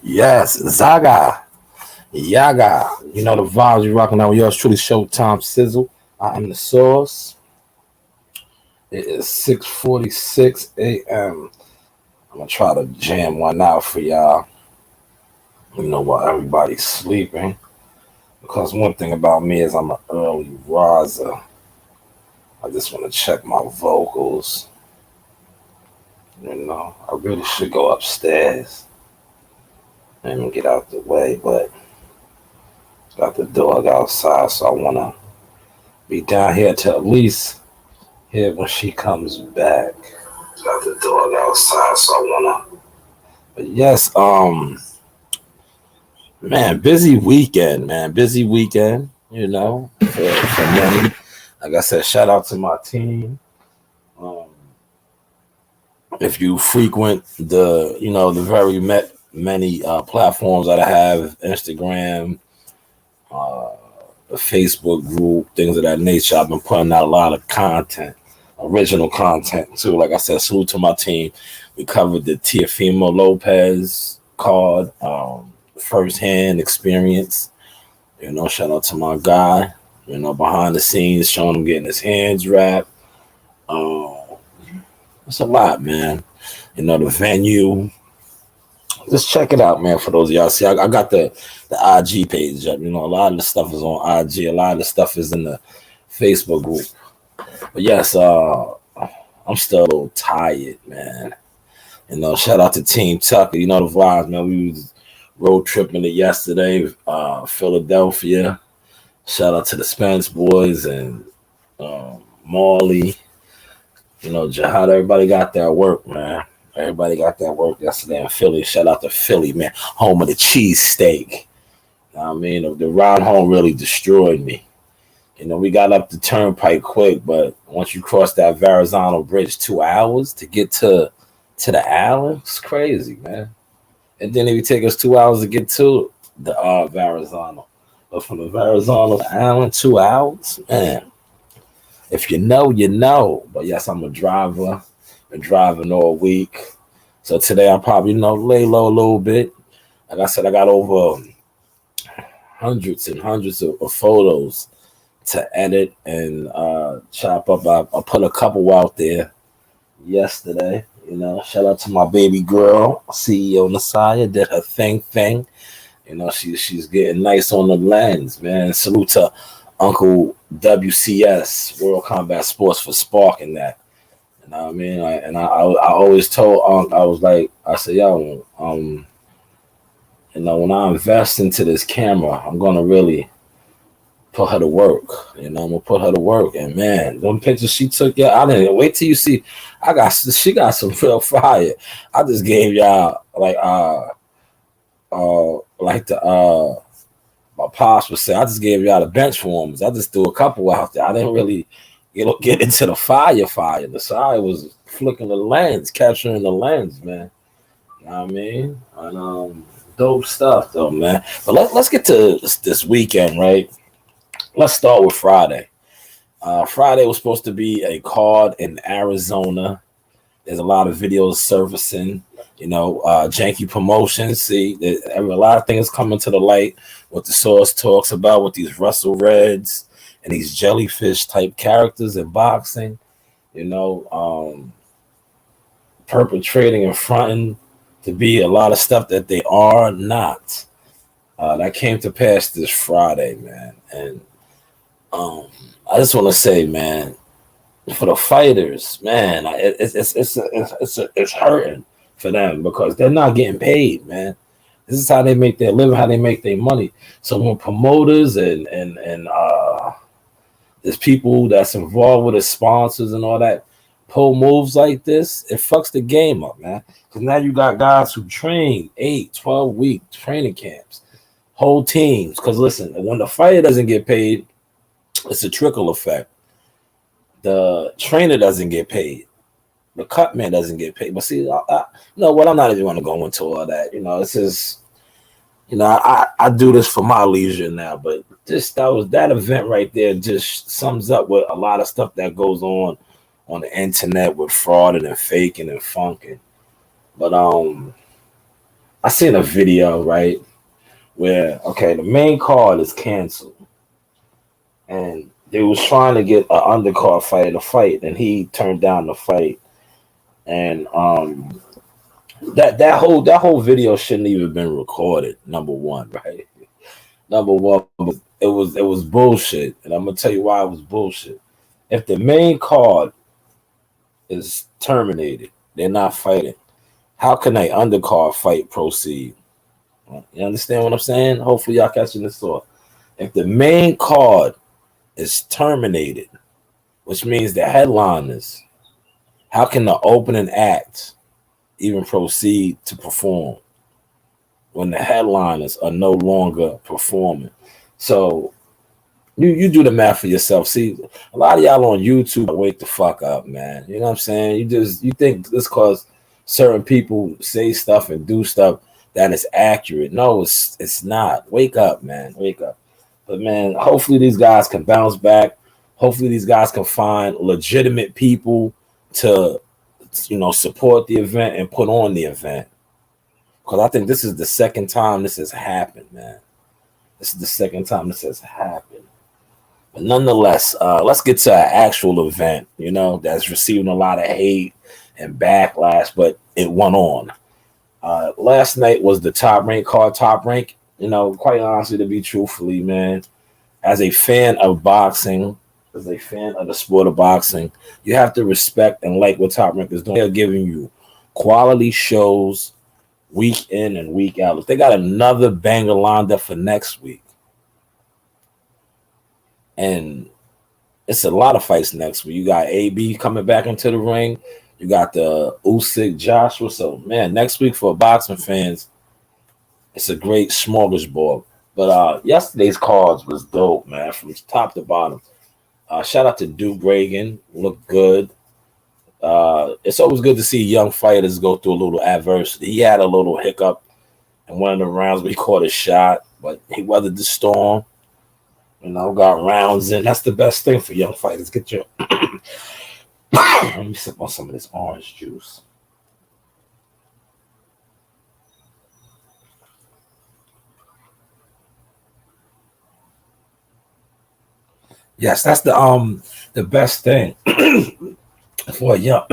Yes, Zaga, Yaga. You know the vibes you rocking out with yours truly, Showtime Sizzle. I am the source. It is 6:46 a.m. I'm gonna try to jam one out for y'all. While everybody's sleeping. Because one thing about me is I'm an early riser. I just want to check my vocals. I really should go upstairs and get out the way, but got the dog outside, so I want to be down here to at least hear when she comes back. Got the dog outside, so I want to. But yes, man, busy weekend, man, busy weekend. For many. Like I said, shout out to my team. Um, if you frequent the very many platforms that I have, Instagram, uh, the Facebook group, things of that nature, I've been putting out a lot of content, original content too. Like I said, salute to my team. We covered the Teofimo Lopez card, firsthand experience. Shout out to my guy. Behind the scenes, showing him getting his hands wrapped. Um, it's a lot, man. The venue. Just check it out, man. For those of y'all, see, I got the IG page up. A lot of the stuff is on IG. A lot of the stuff is in the Facebook group. But yes, I'm still a little tired, man. Shout out to Team Tucker. The vibes, man. We was road tripping it yesterday, Philadelphia. Shout out to the Spence boys and Marley. Jihad. Everybody got their work, man. Everybody got that work yesterday in Philly. Shout out to Philly, man. Home of the cheesesteak. I mean, the ride home really destroyed me. We got up the turnpike quick, but once you cross that Verrazano Bridge, 2 hours to get to the island, it's crazy, man. And then it would take us 2 hours to get to the Verrazano. But from the Verrazano to the island, 2 hours, man. If you know, you know. But yes, I'm a driver. Been driving all week. So today I'll probably, lay low a little bit. Like I said, I got over hundreds and hundreds of photos to edit and chop up. I put a couple out there yesterday. Shout out to my baby girl, CEO Nasaya, did her thing. She's getting nice on the lens, man. Salute to Uncle WCS, World Combat Sports, for sparking that. You know what I mean? I always told Unc, I said, yo, when I invest into this camera, I'm gonna really put her to work. I'm gonna put her to work. And man, them pictures she took, yeah, I didn't wait till you see. She got some real fire. I just gave y'all like the my pops would say, I just gave y'all the bench warmers. I just threw a couple out there. I didn't really, get into the fire. The side was flicking the lens, capturing the lens, man. You know what I mean? And dope stuff though, man. But let's get to this weekend, right? Let's start with Friday. Friday was supposed to be a card in Arizona. There's a lot of videos surfacing. Janky Promotions. See, a lot of things coming to the light. What the source talks about with these Russell Reds and these jellyfish type characters in boxing. Perpetrating and fronting to be a lot of stuff that they are not. That came to pass this Friday, man. And I just want to say, man, for the fighters, man, it's hurting for them because they're not getting paid, man. This is how they make their living, how they make their money. So when promoters and there's people that's involved with the sponsors and all that pull moves like this, it fucks the game up, man. Because now you got guys who train 8, 12-week training camps, whole teams. Because listen, when the fighter doesn't get paid, it's a trickle effect. The trainer doesn't get paid. The cut man doesn't get paid. But see, you know what? I'm not even going to go into all that. It's just, I do this for my leisure now. But that event right there just sums up with a lot of stuff that goes on the internet with fraud and faking and funking. But I seen a video, right, where okay, the main card is canceled, and they was trying to get an undercard fighter to fight, and he turned down the fight, and that whole video shouldn't even been recorded. Number one, right? Number one, it was bullshit, and I'm gonna tell you why it was bullshit. If the main card is terminated, they're not fighting. How can a undercard fight proceed? You understand what I'm saying? Hopefully, y'all catching this thought. If the main card is terminated, which means the headliners, how can the opening act even proceed to perform when the headliners are no longer performing? So you do the math for yourself. See, a lot of y'all on YouTube wake the fuck up, man. You know what I'm saying? You think this cause certain people say stuff and do stuff that is accurate. No, it's not. Wake up, man. Wake up. But man, hopefully these guys can bounce back. Hopefully these guys can find legitimate people to support the event and put on the event. Because I think this is the second time this has happened, man. This is the second time this has happened. But nonetheless, let's get to an actual event, that's receiving a lot of hate and backlash, but it went on. Last night was the Top Rank card. Top Rank, quite honestly, to be truthfully, man, as a fan of boxing, as a fan of the sport of boxing, you have to respect and like what Top Rank is doing. They're giving you quality shows week in and week out. They got another banger lined up for next week. And it's a lot of fights next week. You got AB coming back into the ring. You got the Usyk Joshua. So, man, next week for boxing fans, it's a great smorgasbord. But yesterday's cards was dope, man, from top to bottom. Shout out to Duke Reagan. Looked good. It's always good to see young fighters go through a little adversity. He had a little hiccup in one of the rounds where he caught a shot, but he weathered the storm. Got rounds in. That's the best thing for young fighters. Get your let me sip on some of this orange juice. Yes, that's the best thing for a young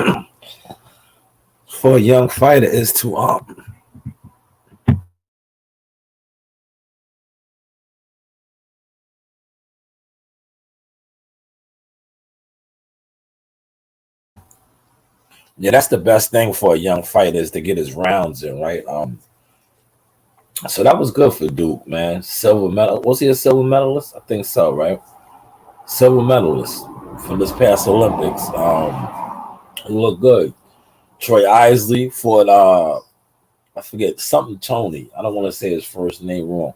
fighter is to yeah, that's the best thing for a young fighter is to get his rounds in, right? So that was good for Duke, man. Silver medal. Was he a silver medalist? I think so, right? Silver medalist for this past Olympics. He looked good. Troy Isley fought I forget something Tony. I don't want to say his first name wrong.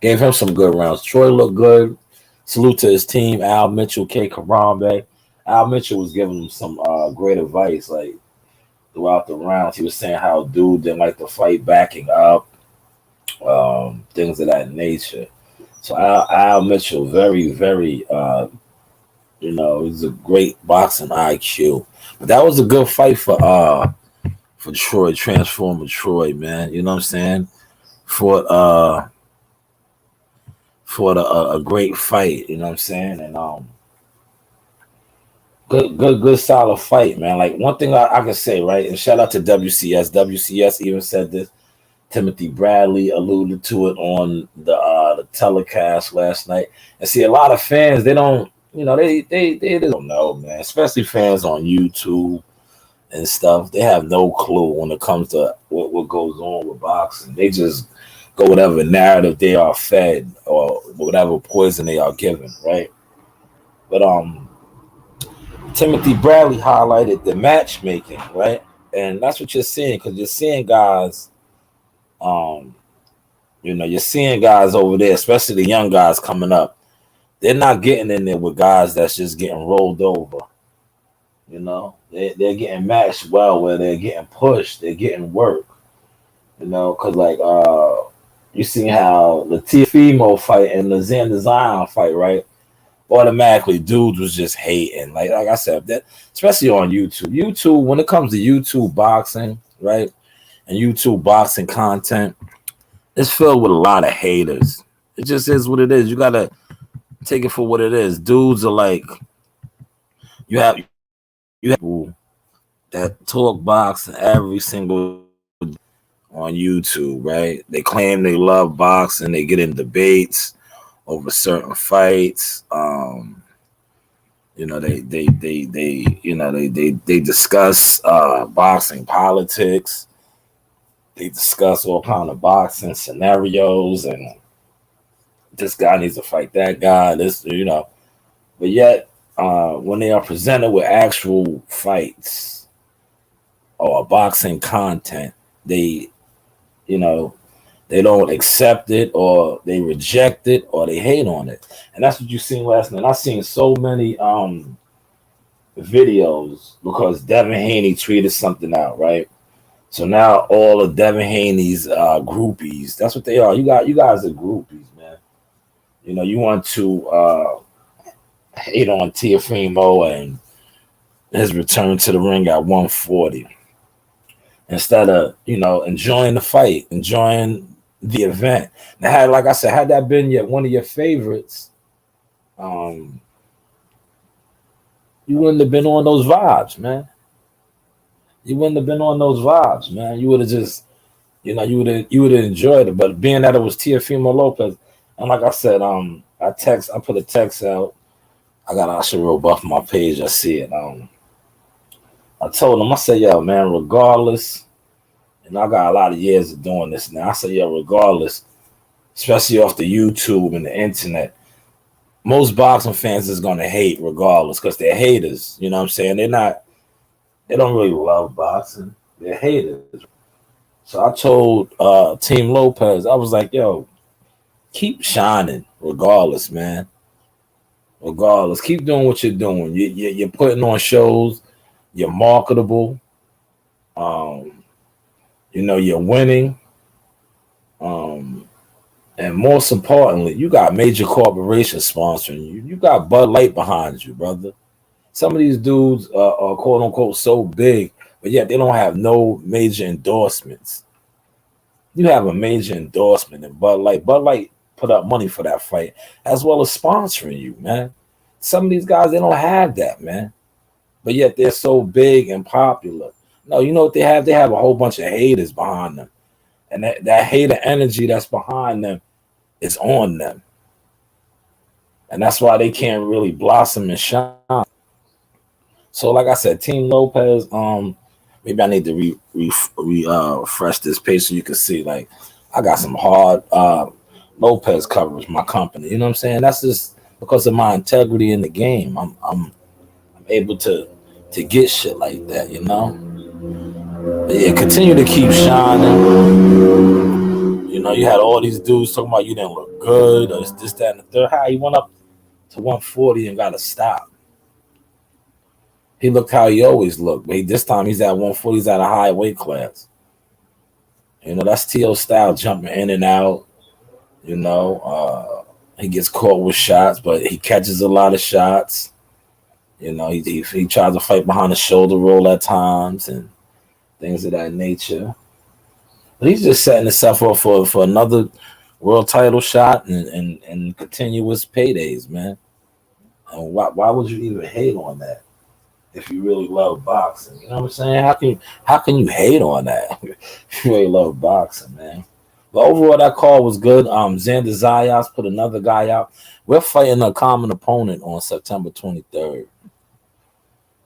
Gave him some good rounds. Troy looked good. Salute to his team, Al Mitchell, K. Karambe. Al Mitchell was giving him some great advice, like throughout the rounds. He was saying how dude didn't like to fight backing up, things of that nature. So Al Mitchell, very, very, he's a great boxing IQ. But that was a good fight for Troy, Transformer Troy, man. You know what I'm saying? For a great fight. You know what I'm saying? And good solid fight, man. Like one thing I can say, right? And shout out to WCS. WCS even said this. Timothy Bradley alluded to it on the telecast last night. And see, a lot of fans, they don't, they don't know, man. Especially fans on YouTube and stuff. They have no clue when it comes to what goes on with boxing. They just go whatever narrative they are fed or whatever poison they are given, right? But Timothy Bradley highlighted the matchmaking, right? And that's what you're seeing, because you're seeing guys, you're seeing guys over there, especially the young guys coming up. They're not getting in there with guys that's just getting rolled over. They're getting matched well, where they're getting pushed, they're getting work. Because like you see how the Tiafimo fight and the Xander Zion fight, right? Automatically, dudes was just hating. Like I said, that especially on YouTube. YouTube, when it comes to YouTube boxing, right? and YouTube boxing content, it's filled with a lot of haters. It just is what it is. You gotta take it for what it is. Dudes are like, you have people that talk boxing every single on YouTube, right? They claim they love boxing. They get in debates over certain fights. You know, they discuss boxing politics. They discuss all kind of boxing scenarios, and this guy needs to fight that guy. This, you know, but yet when they are presented with actual fights or boxing content, they, you know, they don't accept it, or they reject it, or they hate on it. And that's what you seen last night. I seen so many videos because Devin Haney tweeted something out, right? So now all of Devin Haney's groupies, that's what they are. You guys are groupies, man. You know, you want to hate on Teofimo and his return to the ring at 140. Instead of, you know, enjoying the fight, enjoying the event. Now, like I said, had that been one of your favorites, you wouldn't have been on those vibes, man. You wouldn't have been on those vibes, man. You would have just, you know, you would have enjoyed it. But being that it was Teofimo Lopez, and like I said, I put a text out. I should rebuff my page. I see it. I told him, I said, yo, man, regardless, and I got a lot of years of doing this now. I said, yo, regardless, especially off the YouTube and the internet, most boxing fans is gonna hate regardless, because they're haters. You know what I'm saying? They don't really love boxing. They're haters. So I told Team Lopez, I was like, yo, keep shining regardless, man. Regardless, keep doing what you're doing. You're putting on shows. You're marketable. You know, you're winning. And most importantly, you got major corporations sponsoring you. You got Bud Light behind you, brother. Some of these dudes are quote unquote so big, but yet they don't have no major endorsements. You have a major endorsement in Bud Light. Bud Light put up money for that fight, as well as sponsoring you, man. Some of these guys, they don't have that, man. But yet they're so big and popular. No, you know what they have? They have a whole bunch of haters behind them. And that hater energy that's behind them is on them. And that's why they can't really blossom and shine. So like I said, Team Lopez, maybe I need to refresh this page so you can see, like, I got some hard Lopez coverage, my company. You know what I'm saying? That's just because of my integrity in the game. I'm able to get shit like that, you know? But yeah, continue to keep shining. You know, you had all these dudes talking about you didn't look good, or this, that, and the third. How he went up to 140 and got to stop. He looked how he always looked, but this time he's at 140. He's at a high weight class. You know, that's T.O. style, jumping in and out. You know, he gets caught with shots, but he catches a lot of shots. You know, he tries to fight behind the shoulder roll at times and things of that nature. But he's just setting himself up for another world title shot and continuous paydays, man. And why would you even hate on that if you really love boxing? You know what I'm saying? How can you hate on that if you really love boxing, man? But overall, that call was good. Xander Zayas put another guy out. We're fighting a common opponent on September 23rd.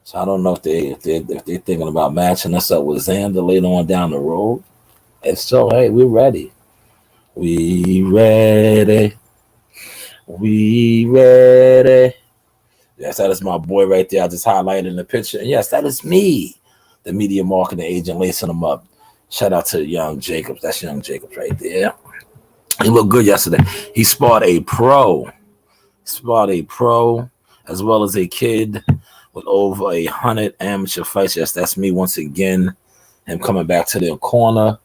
So I don't know if they're thinking about matching us up with Xander later on down the road. If so, hey, we're ready. We ready. We ready. Yes, that is my boy right there. I just highlighted in the picture. And yes, that is me, the media marketing agent, lacing them up. Shout out to Young Jacobs. That's Young Jacobs right there. He looked good yesterday. He sparred a pro. As well as a kid with over 100 amateur fights. Yes, that's me once again. Him coming back to their corner,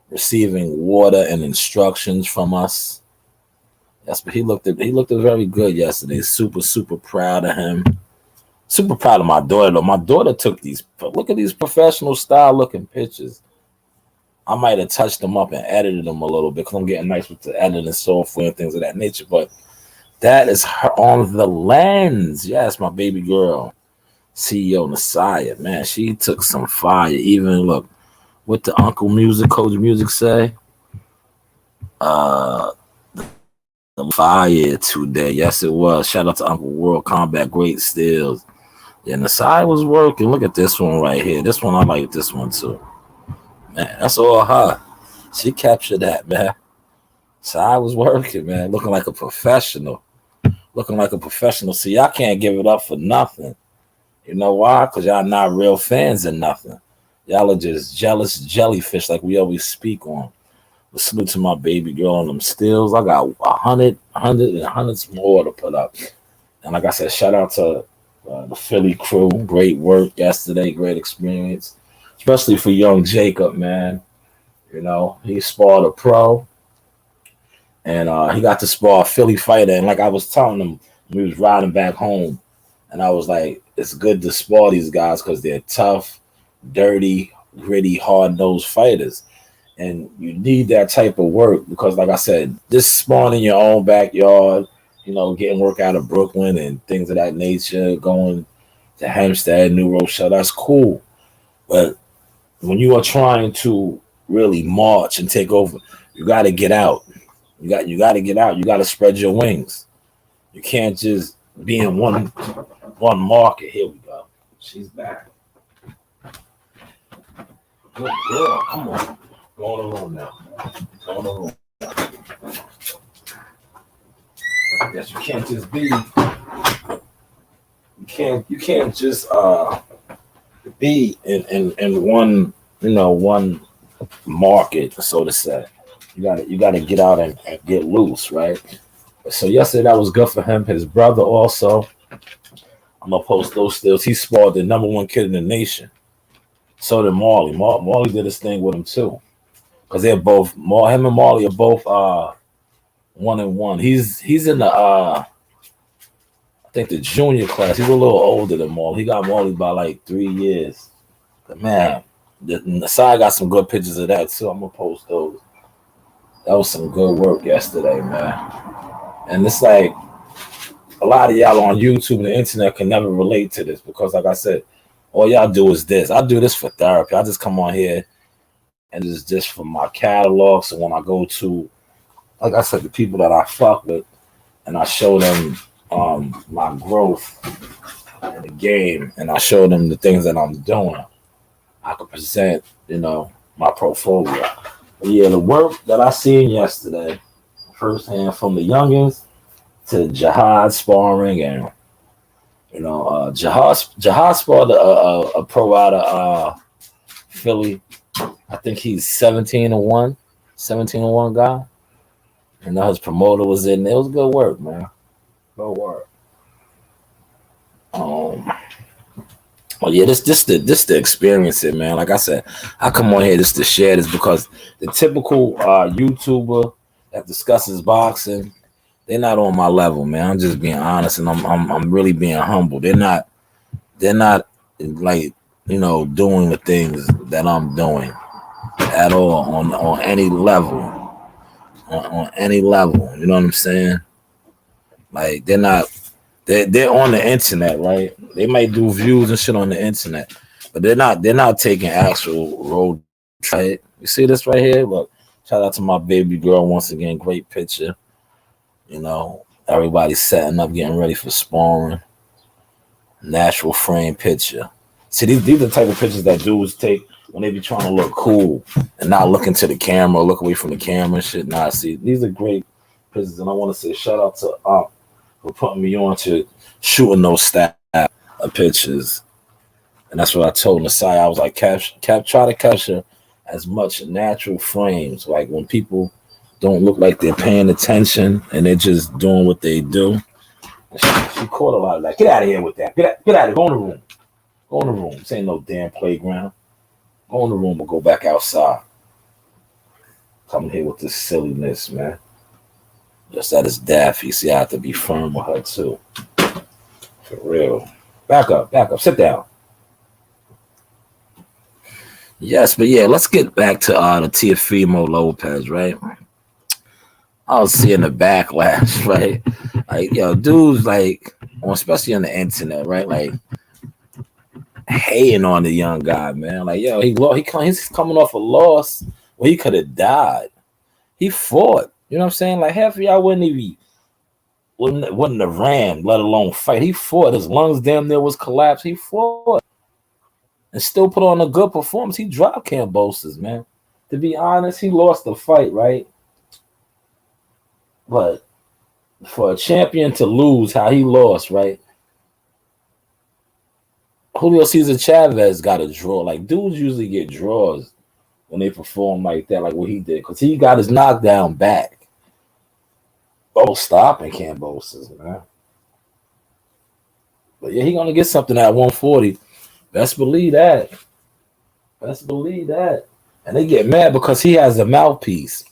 receiving water and instructions from us. Yes, but he looked very good yesterday. Super proud of him. Super proud of my daughter, though. My daughter took look at these professional style looking pictures. I might have touched them up and edited them a little bit because I'm getting nice with the editing software and things of that nature. But that is her on the lens. Yes, my baby girl, CEO Nasaya, man, she took some fire. Even look, what the Uncle Music, Coach Music say? The fire today. Yes, it was. Shout out to Uncle World Combat, great stills. Yeah, Nasai was working. Look at this one right here. This one, I like this one too. Man, that's all her. She captured that, man. Nasai was working, man. Looking like a professional. Looking like a professional. See, y'all can't give it up for nothing. You know why? Because y'all not real fans of nothing. Y'all are just jealous jellyfish like we always speak on. But salute to my baby girl on them stills. I got 100 and hundreds more to put up. And like I said, shout out to the Philly crew. Great work yesterday. Great experience. Especially for young Jacob, man. You know, he sparred a pro. And he got to spar a Philly fighter. And like I was telling him, we was riding back home. And I was like, it's good to spar these guys because they're tough, dirty, gritty, hard-nosed fighters. And you need that type of work because, like I said, this sparring in your own backyard, you know, getting work out of Brooklyn and things of that nature, going to Hempstead, New Rochelle, that's cool. But when you are trying to really march and take over, you got to get out. You got to get out. You got to spread your wings. You can't just be in one market. Here we go. She's back. Good girl. Come on. Go on the room now. Go on the room. I guess you can't just be. You can't just be in one, you know, one market, so to say. You gotta get out and get loose, right? So yesterday that was good for him. His brother also. I'm gonna post those stills. He sparred the #1 kid in the nation. So did Marley. Marley did his thing with him too. Because they're both him and Marley are both 1-1. He's in the I think the junior class. He's a little older than Marley. He got Marley by like 3 years. But man, the side got some good pictures of that too. I'm gonna post those. That was some good work yesterday, man. And it's like a lot of y'all on YouTube and the internet can never relate to this because, like I said, all y'all do is this. I do this for therapy. I just come on here and it's just for my catalog. So when I go to, like I said, the people that I fuck with, and I show them my growth in the game, and I show them the things that I'm doing, I can present, you know, my portfolio. But yeah, the work that I seen yesterday, firsthand from the youngins to Jihad sparring, and you know, Jihad sparred a pro out of Philly. I think he's 17-1 guy. And now his promoter was in there. It was good work, man. Good work. Well, yeah, this the experience, it, man. Like I said, I come on here just to share this because the typical YouTuber that discusses boxing, they're not on my level, man. I'm just being honest, and I'm really being humble. They're not like, you know, doing the things that I'm doing at all on any level. On any level, you know what I'm saying? Like they're on the internet, right? They might do views and shit on the internet, but they're not taking actual road. Right? You see this right here? Look, shout out to my baby girl once again. Great picture. You know, everybody's setting up, getting ready for sparring. Natural frame picture. See, these are the type of pictures that dudes take when they be trying to look cool and not look into the camera, look away from the camera and shit. Nah, see, these are great pictures, and I want to say shout out to for putting me on to shooting those style of pictures. And that's what I told Nasai. I was like, try to capture as much natural frames, like when people don't look like they're paying attention and they're just doing what they do. She caught a lot of that. Get out of here with that. Get out of here. Go in the room. Go in the room. This ain't no damn playground. Go in the room or go back outside. Coming here with this silliness, man. Just that is daffy. See, I have to be firm with her too. For real. Back up. Sit down. Yes, but yeah, let's get back to the Teofimo Lopez, right? I was seeing the backlash, right? Like, yo, dudes, like, well, especially on the internet, right? Like, hating on the young guy, man. Like, yo, he's coming off a loss where he could have died. He fought. You know what I'm saying? Like, half of y'all wouldn't have ran, let alone fight. He fought. His lungs damn near was collapsed. He fought and still put on a good performance. He dropped Kambosos, man. To be honest, he lost the fight, right? But for a champion to lose how he lost, right? Julio Cesar Chavez got a draw. Like, dudes usually get draws when they perform like that, like what he did, because he got his knockdown back. Oh, stopping Kambosos, man. But yeah, he gonna get something at 140. Best believe that. Best believe that. And they get mad because he has a mouthpiece.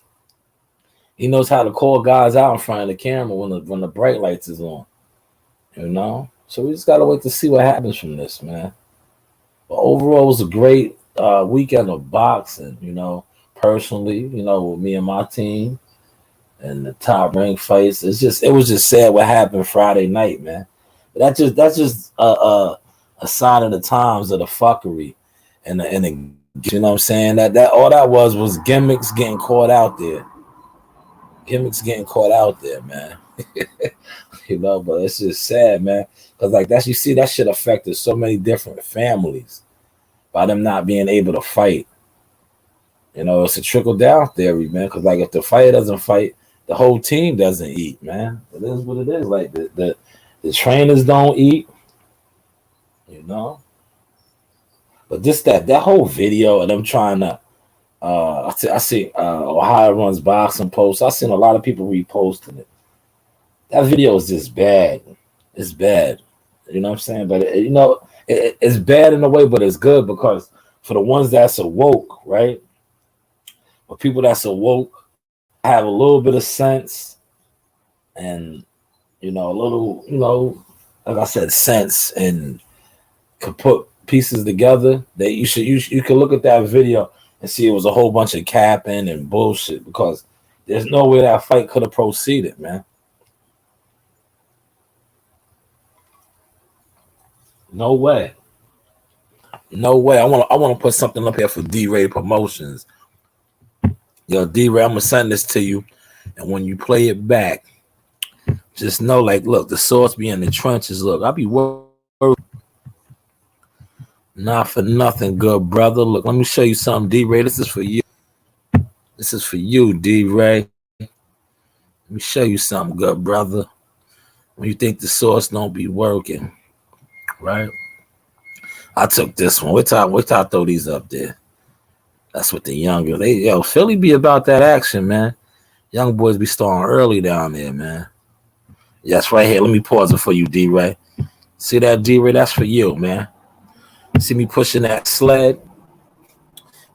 He knows how to call guys out in front of the camera when the bright lights is on. You know? So we just gotta wait to see what happens from this, man. But overall, it was a great weekend of boxing, you know, personally, you know, with me and my team and the top ranked fights. It was just sad what happened Friday night, man. But that's just a sign of the times of the fuckery and the you know what I'm saying? That all that was gimmicks getting caught out there. Gimmicks getting caught out there, man. You know, but it's just sad, man. Because like you see that shit affected so many different families by them not being able to fight. You know, it's a trickle down theory, man. Because like if the fighter doesn't fight, the whole team doesn't eat, man. It is what it is. Like the trainers don't eat, you know. But just that whole video of them trying to I see Ohio Runs Boxing posts. I seen a lot of people reposting it. That video is just bad. It's bad. You know what I'm saying? But you know, it's bad in a way, but it's good because for the ones that's awoke, right? For people that's awoke, have a little bit of sense and you know, a little, you know, like I said, sense and could put pieces together. That you can look at that video and see it was a whole bunch of capping and bullshit because there's no way that fight could have proceeded, man. No way. No way. I want to put something up here for D-Ray Promotions. Yo, D-Ray, I'm gonna send this to you, and when you play it back, just know, like, look, the source be in the trenches. Look, I be worried. Not for nothing, good brother. Look, let me show you something, D-Ray. This is for you. This is for you, D-Ray. Let me show you something, good brother. When you think the source don't be working, right? I took this one. Wait till I throw these up there. That's what the younger Philly be about that action, man. Young boys be starting early down there, man. Yes, right here. Let me pause it for you, D-Ray. See that, D-Ray? That's for you, man. See me pushing that sled?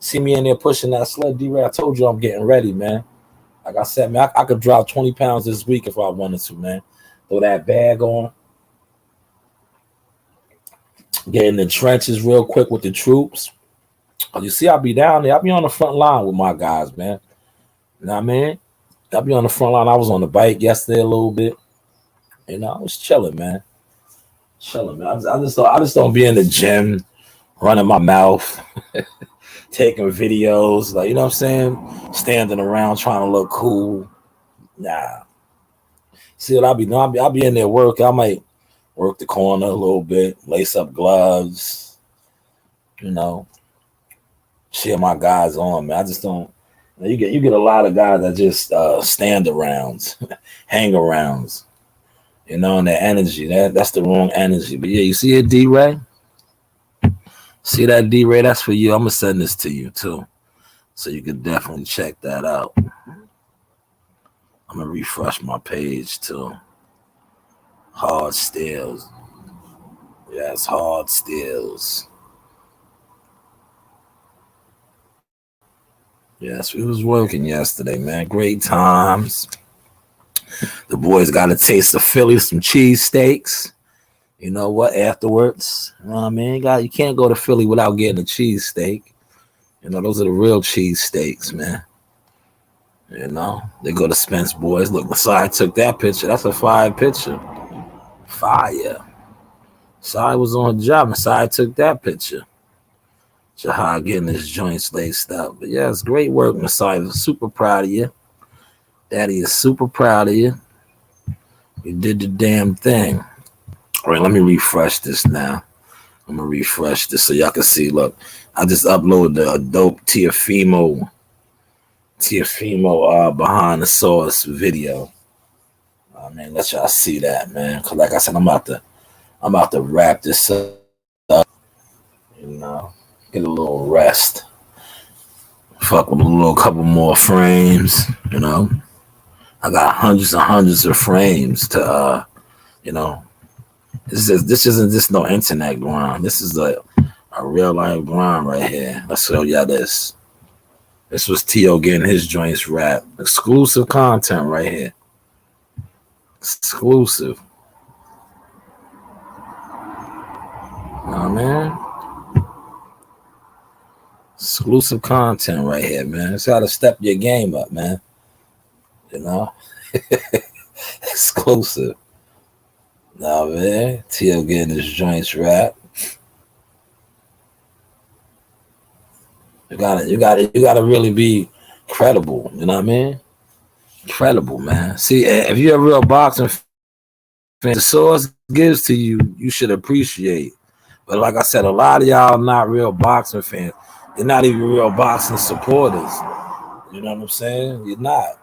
See me in there pushing that sled, D-Ray? I told you I'm getting ready, man. Like I said, man, I could drop 20 pounds this week if I wanted to, man. Throw that bag on. Get in the trenches real quick with the troops. You see, I'll be down there. I'll be on the front line with my guys, man. You know what I mean? I'll be on the front line. I was on the bike yesterday a little bit. You know, I was chilling, man. Chilling, man. I just don't be in the gym, running my mouth, taking videos, like, you know what I'm saying? Standing around trying to look cool. Nah. See what I'll be doing? I'll be in there working. I might work the corner a little bit, lace up gloves, you know, cheer my guys on, man. I just don't. You get a lot of guys that just stand arounds, hang arounds, you know, and the energy. That's the wrong energy. But yeah, you see it, D-Ray? See that, D-Ray? That's for you. I'm gonna send this to you too, so you can definitely check that out. I'm gonna refresh my page too. Hard steals. Yes, hard steals. Yes, we was working yesterday, man. Great times. The boys got a taste of Philly, some cheesesteaks. You know what? Afterwards, you know what I mean? You can't go to Philly without getting a cheesesteak. You know, those are the real cheese steaks, man. You know, they go to Spence Boys. Look, Masai took that picture. That's a fire picture. Fire. Masai was on a job. Masai took that picture. Jahar getting his joints laced up. But yeah, it's great work, Masai. Super proud of you. Daddy is super proud of you. You did the damn thing. All right, let me refresh this now. I'm gonna refresh this so y'all can see. Look, I just uploaded a dope Tiafimo behind the source video. Man, let y'all see that, man. Cause like I said, I'm about to wrap this up. You know, get a little rest. Fuck with a little couple more frames. You know, I got hundreds and hundreds of frames to you know. This isn't just no internet grind. This is a real life grind right here. Let's show y'all this. This was T.O. getting his joints wrapped. Exclusive content right here. Exclusive. Oh, man. Exclusive content right here, man. It's how to step your game up, man. You know? Exclusive. Nah, man. T.O. getting his joints wrapped. You gotta really be credible. You know what I mean? Credible, man. See, if you're a real boxing fan, the source gives to you, you should appreciate. But like I said, a lot of y'all not real boxing fans. You're not even real boxing supporters. You know what I'm saying? You're not.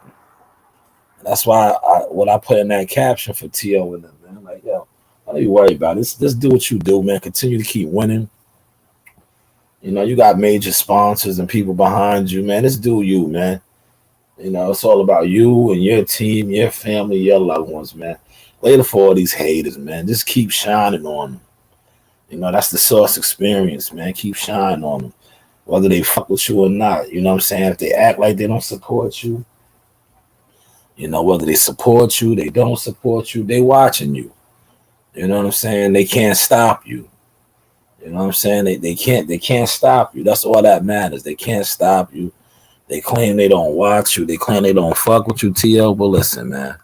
That's why what I put in that caption for T.O. and them, man. Like, yo, don't you worry about it. Just do what you do, man. Continue to keep winning. You know, you got major sponsors and people behind you, man. Just do you, man. You know, it's all about you and your team, your family, your loved ones, man. Later for all these haters, man. Just keep shining on them. You know, that's the source experience, man. Keep shining on them. Whether they fuck with you or not. You know what I'm saying? If they act like they don't support you, you know, whether they support you, they don't support you, they watching you. You know what I'm saying? They can't stop you. You know what I'm saying? They can't stop you. That's all that matters. They can't stop you. They claim they don't watch you. They claim they don't fuck with you, T.O. But listen, man.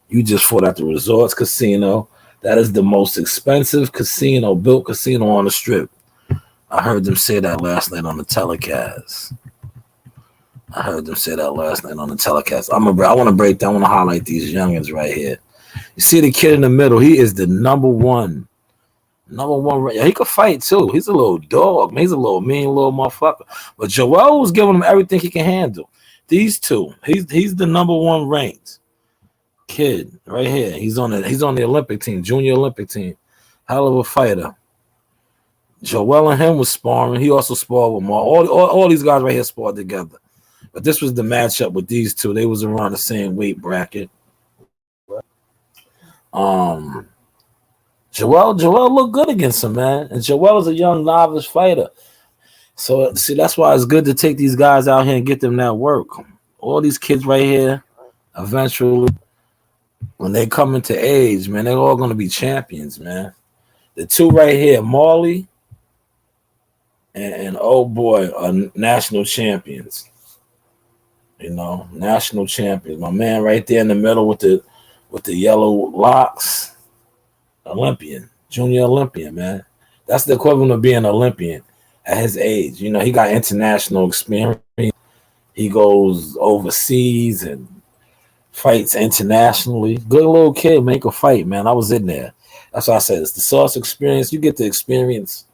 You just fought at the Resorts Casino. That is the most expensive built casino on the strip. I heard them say that last night on the telecast. I want to break down. I want to highlight these youngins right here. You see the kid in the middle? He is the number one. He could fight too. He's a little dog, man. He's a little mean little motherfucker. But Joel was giving him everything he can handle. These two, he's the number one ranked kid right here. He's on the Olympic team, junior Olympic team. Hell of a fighter. Joel and him was sparring. He also sparred with Mark. All these guys right here sparred together. But this was the matchup with these two. They was around the same weight bracket. Joel looked good against him, man. And Joel is a young novice fighter. So, see, that's why it's good to take these guys out here and get them that work. All these kids right here, eventually, when they come into age, man, they're all going to be champions, man. The two right here, Marley and old boy, are national champions. You know, national champions. My man right there in the middle with the yellow locks. Olympian, junior Olympian, man. That's the equivalent of being an Olympian at his age. You know, he got international experience. He goes overseas and fights internationally. Good little kid, make a fight, man. I was in there. That's why I said it's the source experience. You get to experience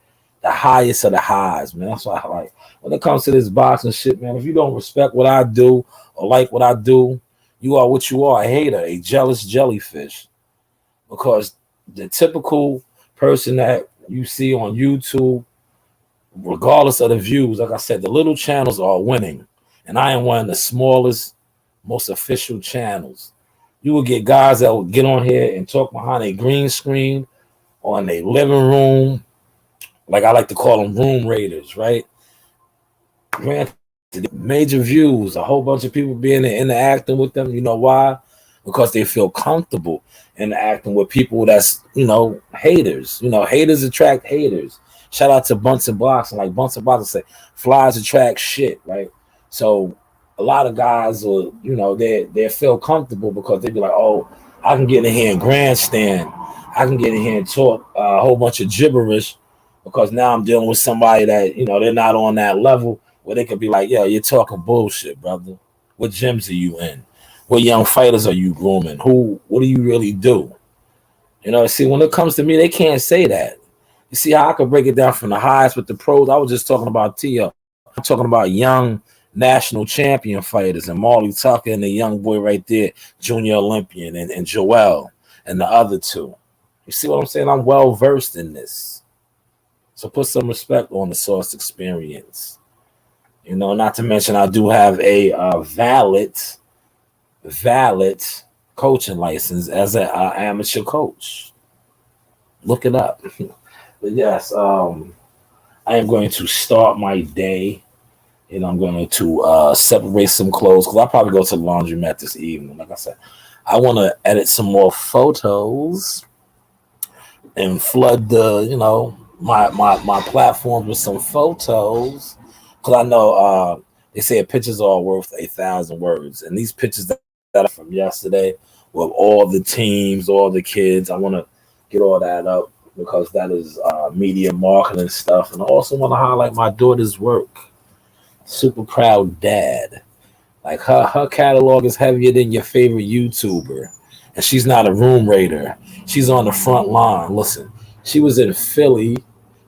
the highest of the highs, man. That's why I like when it comes to this boxing shit, man. If you don't respect what I do or like what I do, you are what you are, a hater, a jealous jellyfish. Because the typical person that you see on YouTube, regardless of the views, like I said, the little channels are winning. And I am one of the smallest, most official channels. You will get guys that will get on here and talk behind a green screen or in their living room. Like I like to call them room raiders, right? Granted, major views, a whole bunch of people being there interacting with them. You know why? Because they feel comfortable interacting with people that's, you know, haters. You know, haters attract haters. Shout out to Bunsen Boxing. Like Bunsen Boxing say, flies attract shit, right? So a lot of guys will, they feel comfortable because they be like, oh, I can get in here and grandstand. I can get in here and talk a whole bunch of gibberish because now I'm dealing with somebody that, they're not on that level where they could be like, yeah, you're talking bullshit, brother. What gyms are you in? What young fighters are you grooming? What do you really do? See, when it comes to me, they can't say that. You see how I could break it down from the highs with the pros? I was just talking about Tia. I'm talking about young national champion fighters and Marley Tucker and the young boy right there, Junior Olympian, and Joel and the other two. You see what I'm saying? I'm well versed in this. So put some respect on the Source Experience. Not to mention I do have a valid coaching license as an amateur coach. Look it up. But yes, I am going to start my day. I'm going to separate some clothes because I'll probably go to the laundromat this evening. Like I said, I want to edit some more photos and flood the, my platforms with some photos. Because I know they say pictures are worth 1,000 words. And these pictures that are from yesterday with all the teams, all the kids, I want to get all that up because that is media marketing stuff. And I also want to highlight my daughter's work. Super proud dad. Like her catalog is heavier than your favorite YouTuber. And she's not a room raider. She's on the front line. Listen, she was in Philly.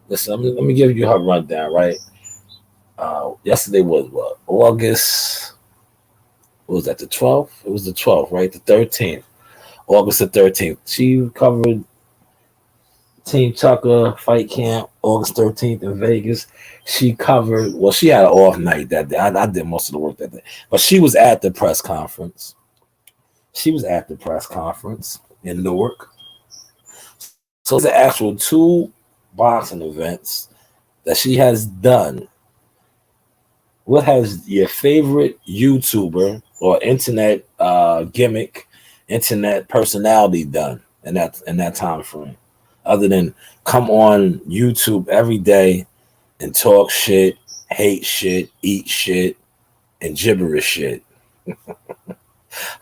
Listen, let me give you her rundown, right? Yesterday was what? August. What was that? The 12th? It was the 12th, right? The 13th. August the 13th. She covered Team Tucker fight camp August 13th in Vegas. She covered, well, she had an off night that day. I did most of the work that day. But she was at the press conference. In Newark. So it's the actual 2 boxing events that she has done. What has your favorite YouTuber or internet gimmick, internet personality done in that time frame? Other than come on YouTube every day and talk shit, hate shit, eat shit, and gibberish shit.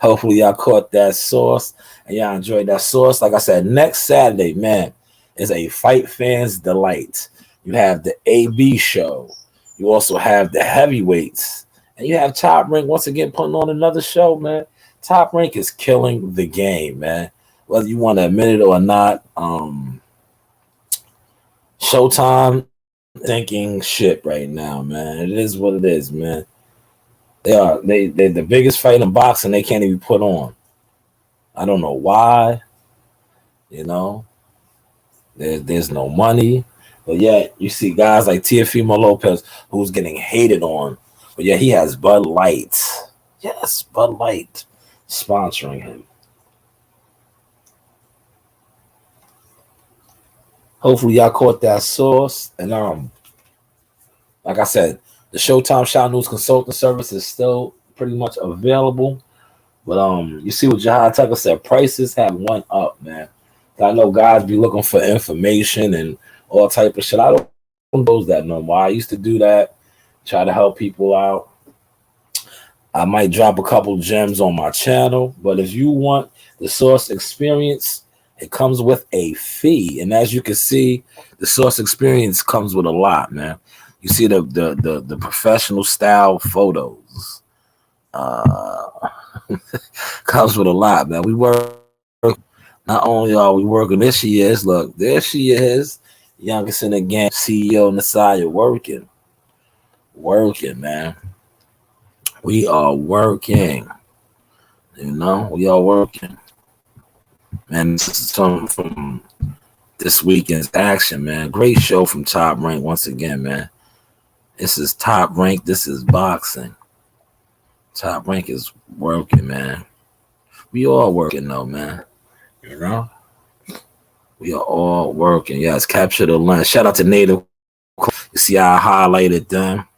Hopefully y'all caught that sauce and y'all enjoyed that sauce. Like I said, next Saturday, man, is a fight fan's delight. You have the AB show. You also have the heavyweights. And you have Top Rank once again putting on another show, man. Top Rank is killing the game, man. Whether you want to admit it or not, Showtime thinking shit right now, man. It is what it is, man. They're the biggest fight in boxing they can't even put on. I don't know why. There's no money. But yet you see guys like Teofimo Lopez who's getting hated on. But yeah, he has Bud Light. Yes, Bud Light sponsoring him. Hopefully y'all caught that sauce. And like I said, the Showtime Shot News consulting service is still pretty much available. But you see what Jahad Tucker said, prices have went up, man. I know guys be looking for information and all type of shit. I don't do that no more. I used to do that, try to help people out. I might drop a couple gems on my channel, but if you want the Source Experience, it comes with a fee. And as you can see, the Source Experience comes with a lot, man. You see the professional style photos. Comes with a lot, man. We work. Not only are we working, there she is. Look, there she is. Youngest in the game, CEO Nasaya working, man. We are working. We are working. Man, this is something from this weekend's action, man. Great show from Top Rank once again, man. This is Top Rank. This is boxing. Top Rank is working, man. We all working though, man. We are all working. Yes, capture the lunch. Shout out to Native. You see how I highlighted them?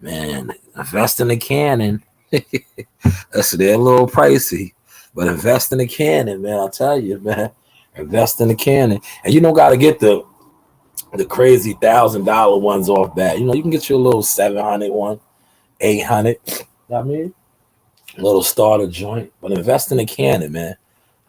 Man, invest in the Canon. That's they're a little pricey. But invest in the Canon, man. I'll tell you, man. Invest in the Canon. And you don't gotta get the the crazy $1,000 ones off that. You can get you a little 700 one, 800. You know what I mean? A little starter joint. But invest in a Canon, man.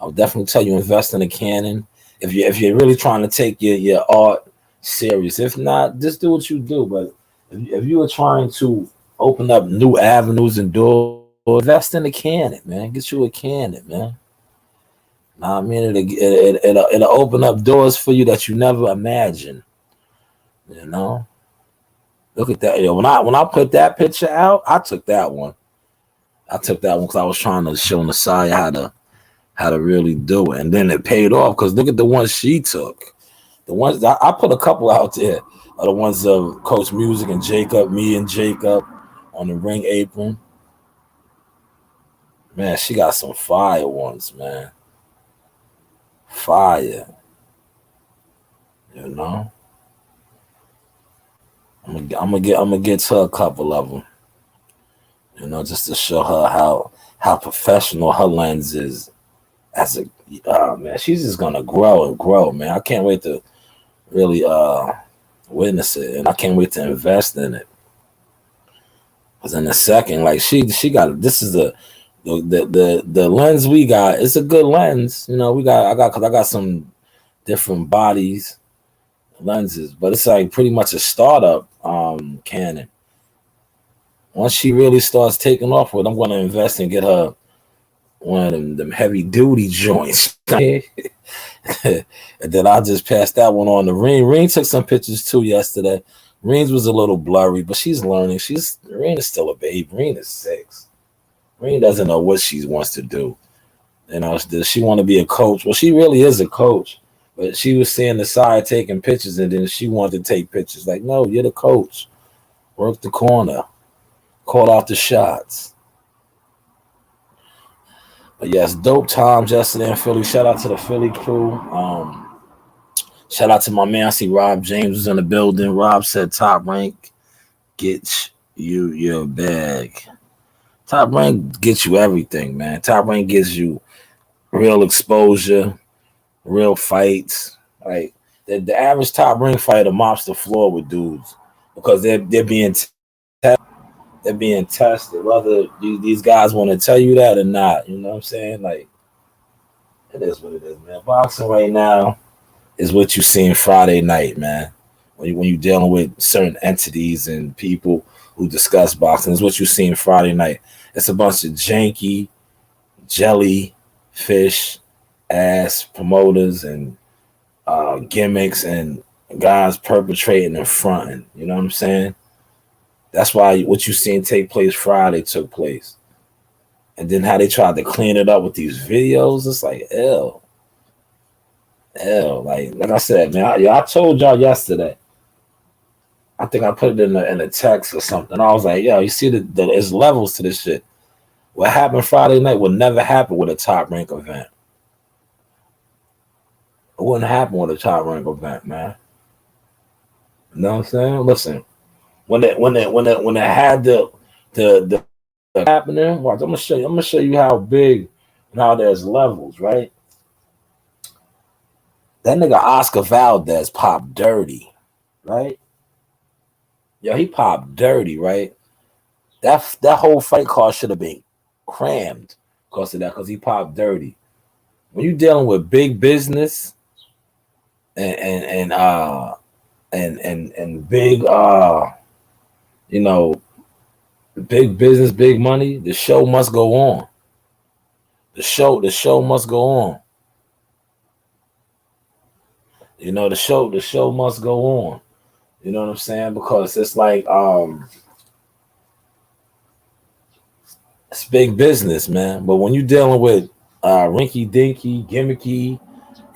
I'll definitely tell you invest in a Canon. If you're really trying to take your art serious. If not, just do what you do. But if you are trying to open up new avenues and doors, invest in a Canon, man. Get you a Canon, man. Nah, I mean, it'll open up doors for you that you never imagined. You know, look at that. When I put that picture out, I took that one. I took that one because I was trying to show Nasaya how to really do it, and then it paid off. Because look at the ones she took. The ones I put a couple out there are the ones of Coach Music and Jacob, me and Jacob on the ring apron. Man, she got some fire ones, man. Fire, you know. I'm gonna get to a couple of them, just to show her how professional her lens is. As a man, she's just gonna grow and grow, man. I can't wait to really witness it, and I can't wait to invest in it. Cause in a second, like she got this is the lens we got. It's a good lens, I got some different bodies lenses, but it's like pretty much a startup Canon. Once she really starts taking off with, I'm going to invest and get her one of them heavy duty joints. And then I'll just pass that one on to Reen. Reen took some pictures too yesterday. Reen's was a little blurry, but she's learning. Reen is still a baby. Reen is 6. Reen doesn't know what she wants to do. Does she want to be a coach? Well, she really is a coach. But she was seeing the side taking pictures, and then she wanted to take pictures. Like, no, you're the coach. Work the corner. Call out the shots. But yes, dope times yesterday in Philly. Shout out to the Philly crew. Shout out to my man. I see Rob James was in the building. Rob said Top Rank gets you your bag. Top Rank gets you everything, man. Top Rank gives you real exposure, real fights. Like the average Top Rank fighter mops the floor with dudes because they're being tested. Whether these guys want to tell you that or not, you know what I'm saying? Like it is what it is, man. Boxing right now is what you see Friday night, man. When you're dealing with certain entities and people who discuss boxing, is what you see Friday night. It's a bunch of janky, jellyfish ass promoters and gimmicks and guys perpetrating and fronting. You know what I'm saying? That's why what you seen take place Friday took place. And then how they tried to clean it up with these videos, it's like, ew. Like I said, man, I told y'all yesterday. I think I put it in a text or something. I was like, yo, you see there's levels to this shit. What happened Friday night would never happen with a Top Rank event. It wouldn't happen with a Top Rank event, man. You know what I'm saying? Listen, when it had the happening, watch. I'm gonna show you how big and how there's levels, right? That nigga Oscar Valdez popped dirty, right? Yo, he popped dirty, right? That whole fight card should have been crammed because of that, because he popped dirty. When you're dealing with big business and big big business, big money, the show must go on. The show must go on. The show must go on. You know what I'm saying? Because it's like it's big business, man. But when you're dealing with rinky dinky, gimmicky,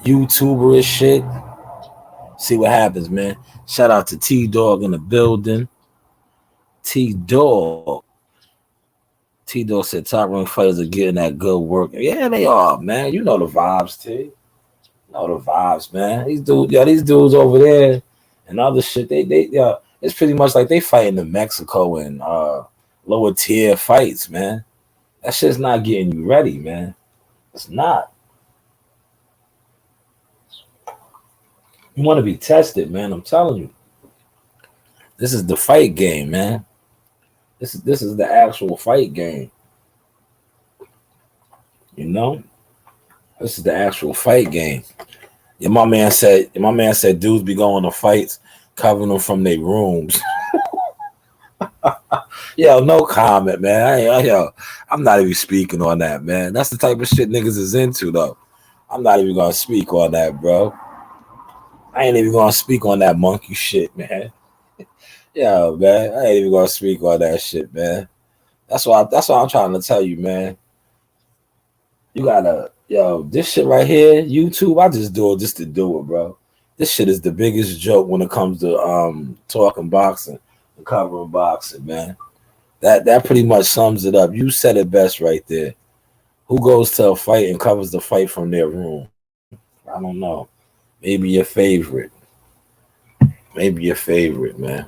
YouTuber shit, see what happens, man. Shout out to T-Dog in the building. T-Dog said Top Rank fighters are getting that good work. Yeah, they are, man. You know the vibes, T. You know the vibes, man. These dudes over there and other shit, they it's pretty much like they fighting in Mexico and lower tier fights, man. That shit's not getting you ready, man. It's not. You want to be tested, man. I'm telling you. This is the fight game, man. This is the actual fight game. You know? This is the actual fight game. Yeah, my man said dudes be going to fights, covering them from their rooms. Yo, no comment, man. I'm not even speaking on that, man. That's the type of shit niggas is into, though. I'm not even gonna speak on that, bro. I ain't even gonna speak on that monkey shit, man. Yeah, man. I ain't even gonna speak on that shit, man. That's why I'm trying to tell you, man. You gotta, this shit right here, YouTube, I just do it just to do it, bro. This shit is the biggest joke when it comes to talking boxing and covering boxing, man. That pretty much sums it up. You said it best right there. Who goes to a fight and covers the fight from their room? I don't know. Maybe your favorite. Maybe your favorite, man.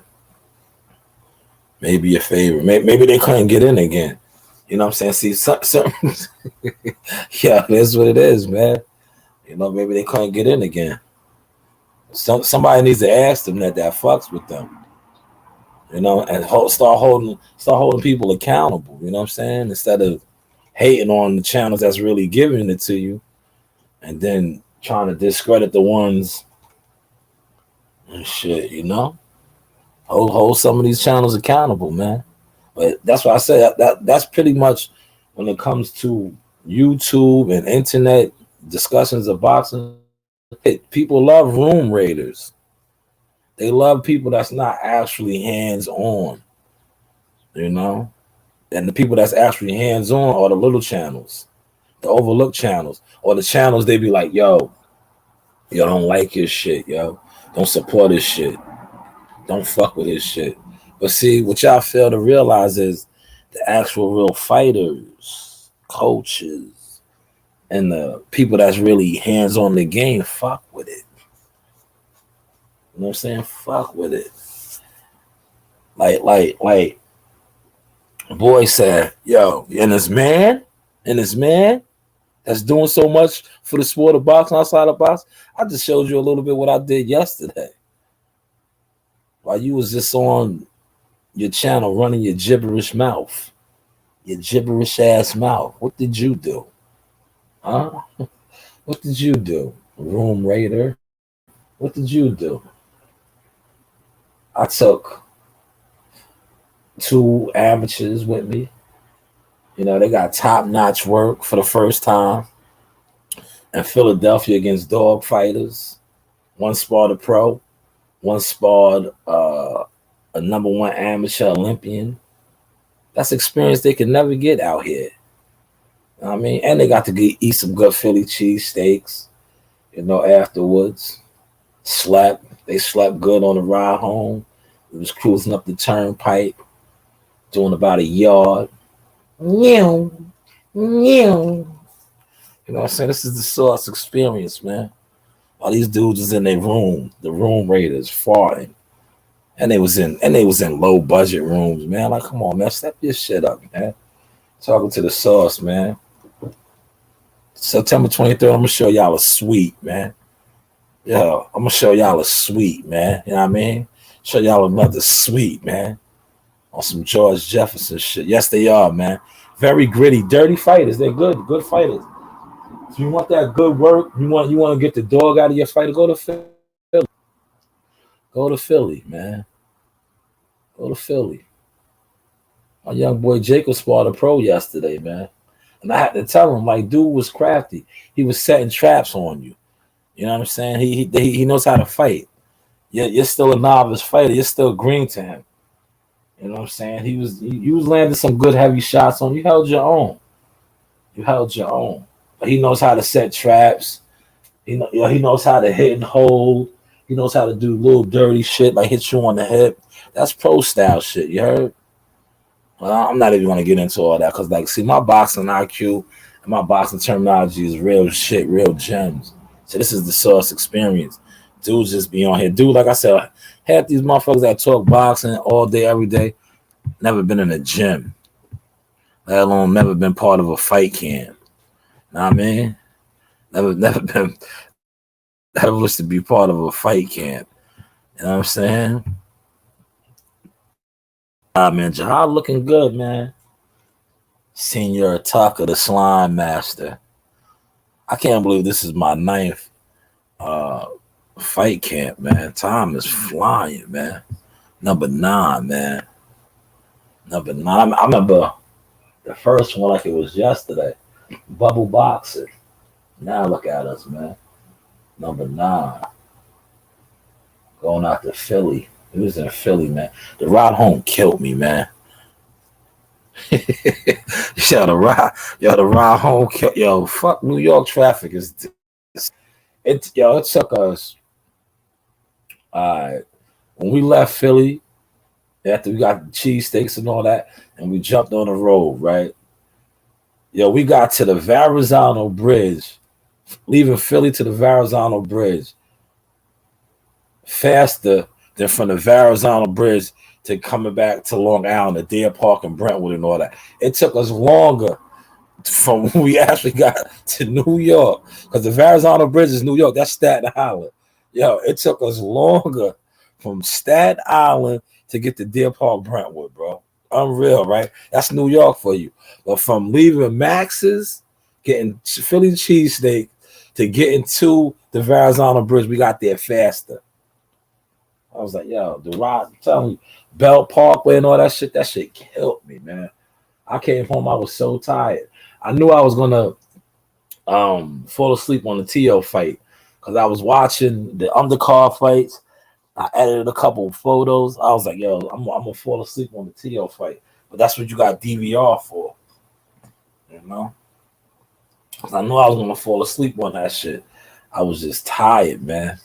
Maybe your favorite. Maybe they couldn't get in again. You know what I'm saying? See, some yeah, that's what it is, man. Maybe they couldn't get in again. Somebody needs to ask them that fucks with them. And start holding people accountable. You know what I'm saying? Instead of hating on the channels that's really giving it to you, and then trying to discredit the ones and shit. Hold some of these channels accountable, man. But that's why I say that's pretty much when it comes to YouTube and internet discussions of boxing. People love room raiders. They love people that's not actually hands on, and the people that's actually hands on are the little channels, the overlooked channels, or the channels they be like, yo, don't like his shit, yo, don't support his shit, don't fuck with his shit. But see, what y'all fail to realize is the actual real fighters, coaches, and the people that's really hands on the game fuck with it. You know what I'm saying? Fuck with it. Like boy said, yo, and this man that's doing so much for the sport of boxing outside of boxing. I just showed you a little bit what I did yesterday. While you was just on your channel running your gibberish mouth, your gibberish ass mouth. What did you do? Huh? What did you do? Room raider? What did you do? I took 2 amateurs with me. They got top-notch work for the first time in Philadelphia against dog fighters. One sparred a pro, one sparred a #1 amateur Olympian. That's experience they could never get out here. I mean, and they got to eat some good Philly cheesesteaks, afterwards. They slept good on the ride home. We was cruising up the turnpike, doing about a yard. You know what I'm saying? This is the Sauce experience, man. All these dudes was in their room, the room raiders farting. And they was in low budget rooms, man. Like, come on, man, step your shit up, man. Talking to the Sauce, man. September 23rd, I'm gonna show y'all a suite, man. Yo, I'm gonna show y'all a suite, man. You know what I mean? Show y'all another suite, man. On some George Jefferson shit. Yes, they are, man. Very gritty, dirty fighters. They're good fighters. If you want that good work, you want to get the dog out of your fighter, go to Philly. Go to Philly, man. Go to Philly. My young boy Jacob sparred a pro yesterday, man. And I had to tell him, like, dude was crafty. He was setting traps on you. You know what I'm saying? He knows how to fight. You're still a novice fighter. You're still green to him. You know what I'm saying? You was landing some good heavy shots on. You held your own. But he knows how to set traps. He knows how to hit and hold. He knows how to do little dirty shit, like hit you on the hip. That's pro style shit. You heard? Well, I'm not even gonna get into all that because, like, see, my boxing IQ and my boxing terminology is real shit, real gems. So this is the Sauce experience. Dudes just be on here. Dude, like I said, half these motherfuckers that talk boxing all day, every day, never been in a gym, let alone never been part of a fight camp. Know what I mean? Never been that was to be part of a fight camp. You know what I'm saying? Man, Jahad looking good, man. Senior Tucker, the slime master. I can't believe this is my 9th fight camp, man. Time is flying, man. Number 9, man. Number 9. I remember the first one like it was yesterday. Bubble boxing. Now look at us, man. Number 9. Going out to Philly. It was in Philly, man. The ride home killed me, man. The ride home killed. Yo, fuck New York traffic is. It took us. When we left Philly, after we got cheesesteaks and all that, and we jumped on the road, right? Yo, we got to the Verrazano Bridge, leaving Philly to the Verrazano Bridge faster than from the Verrazano Bridge to coming back to Long Island, the Deer Park and Brentwood and all that. It took us longer from when we actually got to New York, because the Verrazano Bridge is New York. That's Staten Island. Yo, it took us longer from Staten Island to get to Deer Park, Brentwood, bro. Unreal, right? That's New York for you. But from leaving Max's, getting Philly cheesesteak, to getting to the Verrazano Bridge, we got there faster. I was like, yo, the ride, I'm telling you, Belt Parkway and all that shit killed me, man. I came home, I was so tired. I knew I was gonna fall asleep on the Tio fight, because I was watching the undercard fights. I edited a couple of photos. I was like, yo, I'm gonna fall asleep on the Tio fight. But that's what you got DVR for, you know? Because I knew I was gonna fall asleep on that shit. I was just tired, man.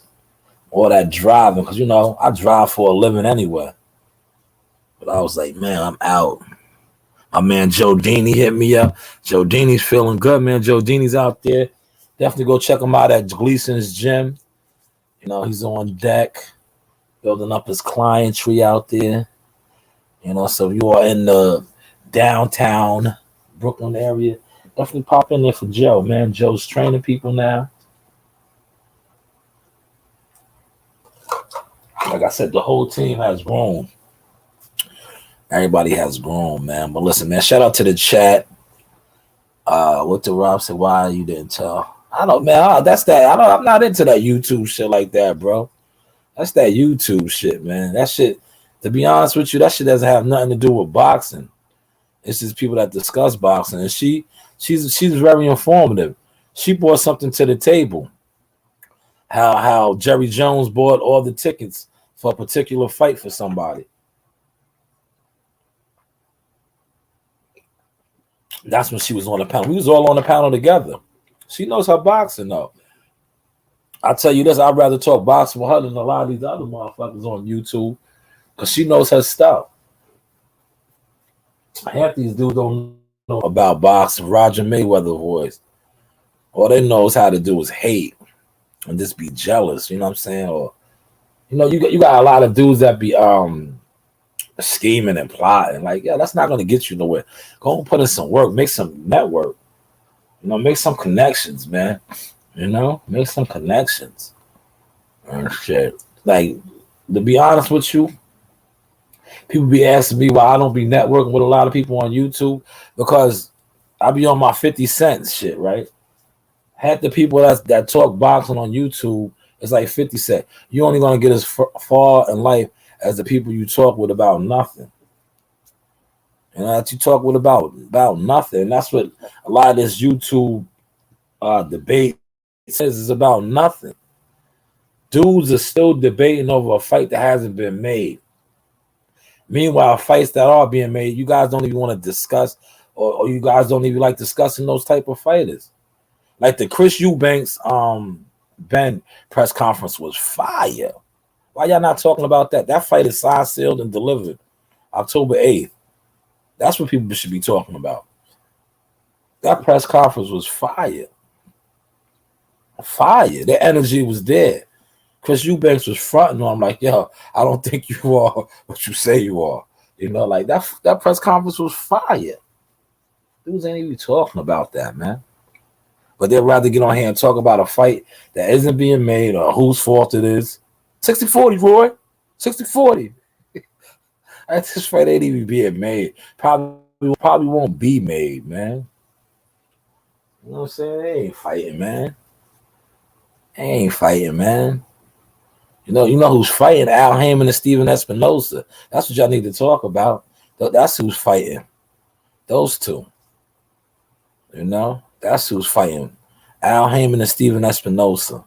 All that driving, because I drive for a living anyway. But I was like, man, I'm out. My man Joe Dini hit me up. Joe Dini's feeling good, man. Joe Dini's out there. Definitely go check him out at Gleason's gym. He's on deck, building up his client tree out there. So if you are in the downtown Brooklyn area, definitely pop in there for Joe, man. Joe's training people now. Like I said, the whole team has grown. Everybody has grown, man. But listen, man, shout out to the chat. What did Rob say? Why you didn't tell? I don't, man. That's that. I'm not into that YouTube shit like that, bro. That's that YouTube shit, man. That shit, to be honest with you, that shit doesn't have nothing to do with boxing. It's just people that discuss boxing. And she's very informative. She brought something to the table. How Jerry Jones bought all the tickets for a particular fight for somebody. That's when she was on the panel. We was all on the panel together. She knows her boxing, though. I tell you this, I'd rather talk boxing with her than a lot of these other motherfuckers on YouTube, because she knows her stuff. Half these dudes don't know about boxing. Roger Mayweather voice. All they know is how to do is hate and just be jealous. You know what I'm saying? Or you got a lot of dudes that be scheming and plotting. Like, yeah, that's not going to get you nowhere. Go and put in some work, make some network. Make some connections, man. Make some connections and shit. Like, to be honest with you, people be asking me why I don't be networking with a lot of people on YouTube, because I be on my 50 Cent shit, right? Half the people that talk boxing on YouTube, it's like 50 Cent. You're only going to get as far in life as the people you talk with about nothing. That you talk with about nothing. And that's what a lot of this YouTube debate says, is about nothing. Dudes are still debating over a fight that hasn't been made. Meanwhile, fights that are being made, you guys don't even want to discuss, or you guys don't even like discussing those type of fighters. Like the Chris Eubanks Ben press conference was fire. Why y'all not talking about that? That fight is signed, sealed, and delivered October 8th. That's what people should be talking about. That press conference was fire. Fire. The energy was there. Chris Eubanks was fronting on him like, yo, I don't think you are what you say you are. Like that press conference was fire. Dudes ain't even talking about that, man. but they'd rather get on here and talk about a fight that isn't being made or whose fault it is. 60-40, Roy. 60-40. This fight ain't even being made. Probably won't be made, man. You know what I'm saying? They ain't fighting, man. They ain't fighting, man. You know who's fighting? Al Haymon and Steven Espinosa. That's what y'all need to talk about. That's who's fighting. Those two. You know? That's who's fighting. Al Haymon and Steven Espinosa.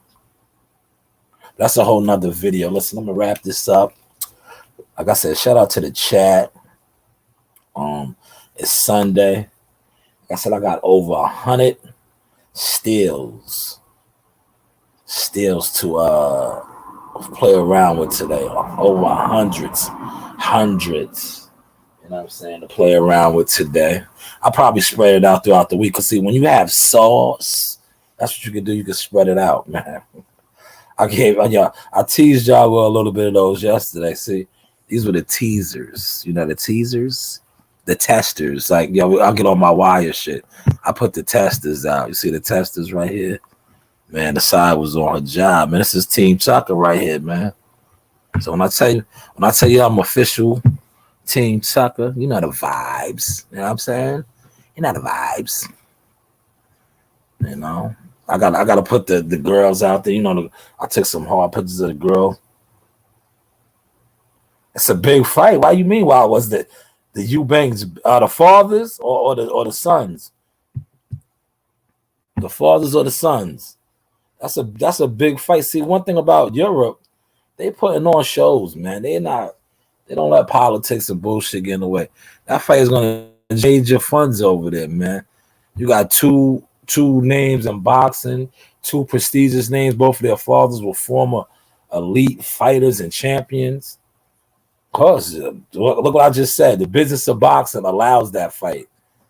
That's a whole nother video. Listen, I'm gonna wrap this up. Like I said, shout out to the chat. It's Sunday. Like I said, I got over 100 steals to play around with today. Over hundreds. You know what I'm saying? To play around with today. I'll probably spread it out throughout the week. Cause see, when you have sauce, that's what you can do. You can spread it out, man. I teased y'all with a little bit of those yesterday. See, these were the teasers. You know, the teasers, the testers. Like, I'll get on my wire shit. I put the testers out. You see the testers right here? Man, the side was on her job. Man, this is Team Tucker right here, man. So when I tell you I'm official Team Tucker, you know the vibes. You know what I'm saying? You know the vibes. You know, I gotta put the girls out there. You know, I took some hard pictures of the girl. It's a big fight. Why you mean? Why was the Eubanks the fathers or the sons? The fathers or the sons? That's a big fight. See, one thing about Europe, they putting on shows, man. They don't let politics and bullshit get in the way. That fight is gonna change your funds over there, man. You got two names in boxing, two prestigious names. Both of their fathers were former elite fighters and champions. Cause look what I just said. The business of boxing allows that fight.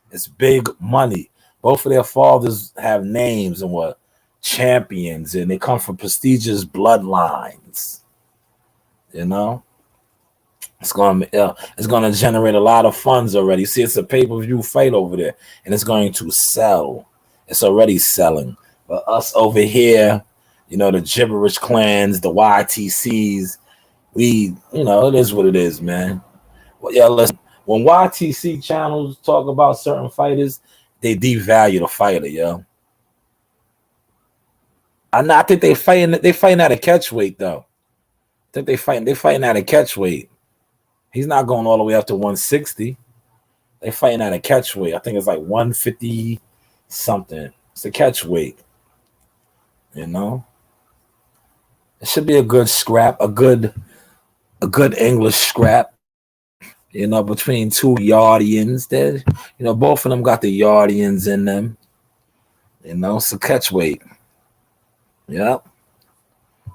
It's big money. Both of their fathers have names and were champions, and they come from prestigious bloodlines. You know, it's gonna generate a lot of funds already. See, it's a pay-per-view fight over there, and it's going to sell. It's already selling. But us over here, you know, the gibberish clans, the YTCs, it is what it is, man. Well, yeah, listen. When YTC channels talk about certain fighters, they devalue the fighter, yo. I think they fighting at a catch weight though. I think they fighting at a catch weight. He's not going all the way up to 160. They fighting at a catch weight. I think it's like 150 something. It's a catch weight. You know? It should be a good scrap, a good English scrap. You know, between two Yardians. There, you know, both of them got the Yardians in them. You know, it's a catch weight. Yep.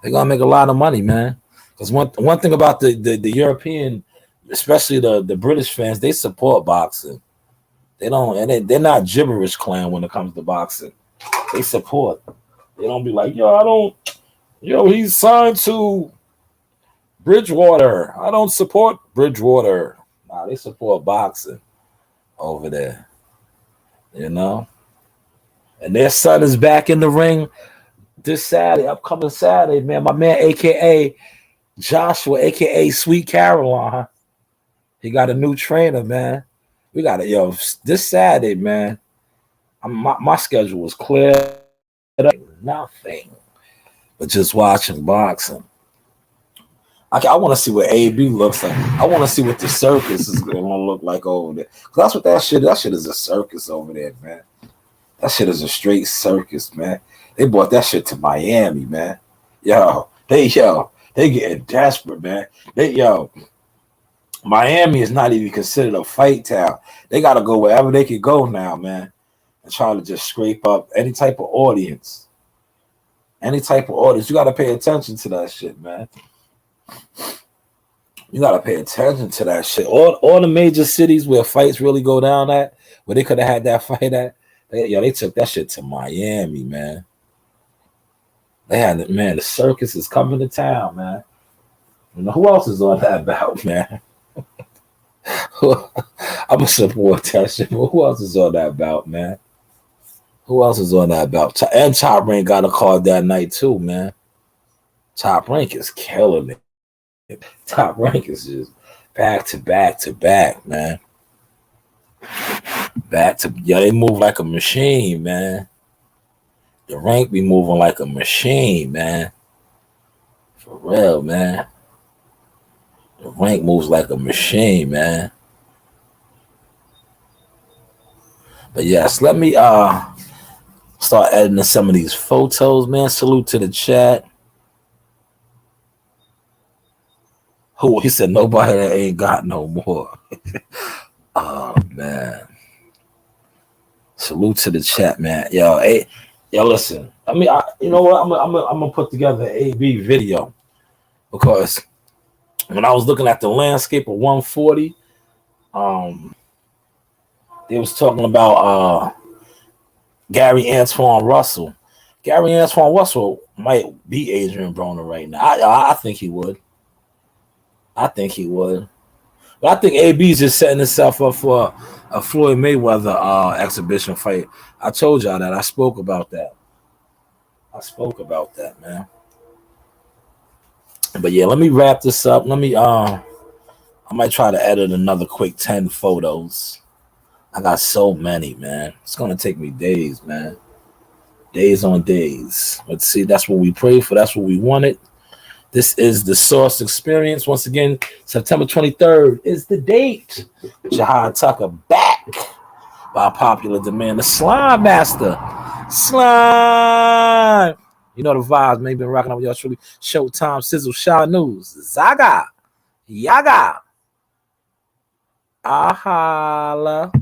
They're gonna make a lot of money, man. Because one thing about the European, especially the British fans, they support boxing. They're not gibberish clan when it comes to boxing. They support. They don't be like, he's signed to Bridgewater. I don't support Bridgewater. Nah, they support boxing over there. You know? And their son is back in the ring this Saturday, upcoming Saturday, man. My man, a.k.a. Joshua, a.k.a. Sweet Caroline. He got a new trainer, man. We got it, this Saturday, man. My schedule was clear. Nothing but just watching boxing. I want to see what AB looks like. I want to see what the circus is going to look like over there. Because that's what that shit is, a circus over there, man. That shit is a straight circus, man. They brought that shit to Miami, man. They getting desperate, man. Miami is not even considered a fight town. They got to go wherever they can go now, man, and try to just scrape up any type of audience. You got to pay attention to that shit, man. You got to pay attention to that shit. All the major cities where fights really go down at, where they could have had that fight at, they took that shit to Miami, man. They had it, man. The circus is coming to town, man. You know, who else is on that bout, man? I'm gonna support that shit, but who else is on that bout, man? Who else is on that belt? And Top Rank got a card that night too, man. Top Rank is killing it. Top Rank is just back to back to back, man. They move like a machine, man. The Rank be moving like a machine, man. For real, man. The Rank moves like a machine, man. But yes, let me start adding to some of these photos, man. Salute to the chat. Who he said nobody that ain't got no more. Oh man. Salute to the chat, man. Yo, hey, yo, listen. I mean, you know what? I'm gonna put together an AB video because when I was looking at the landscape of 140, they was talking about Gary Antoine Russell. Gary Antoine Russell might be Adrian Broner right now. I think he would. I think he would. But I think AB's just setting himself up for a Floyd Mayweather exhibition fight. I told y'all that. I spoke about that. Man. But yeah, let me wrap this up. Let me I might try to edit another quick 10 photos. I got so many, man. It's gonna take me days, man. Days on days. But see, that's what we prayed for. That's what we wanted. This is the Source Experience. Once again, September 23rd is the date. Jihad Tucker back by popular demand. The Slime Master. Slime. You know the vibes, man. Been rocking out with y'all truly. Showtime, Sizzle, Shaw News, Zaga, Yaga. Ahala.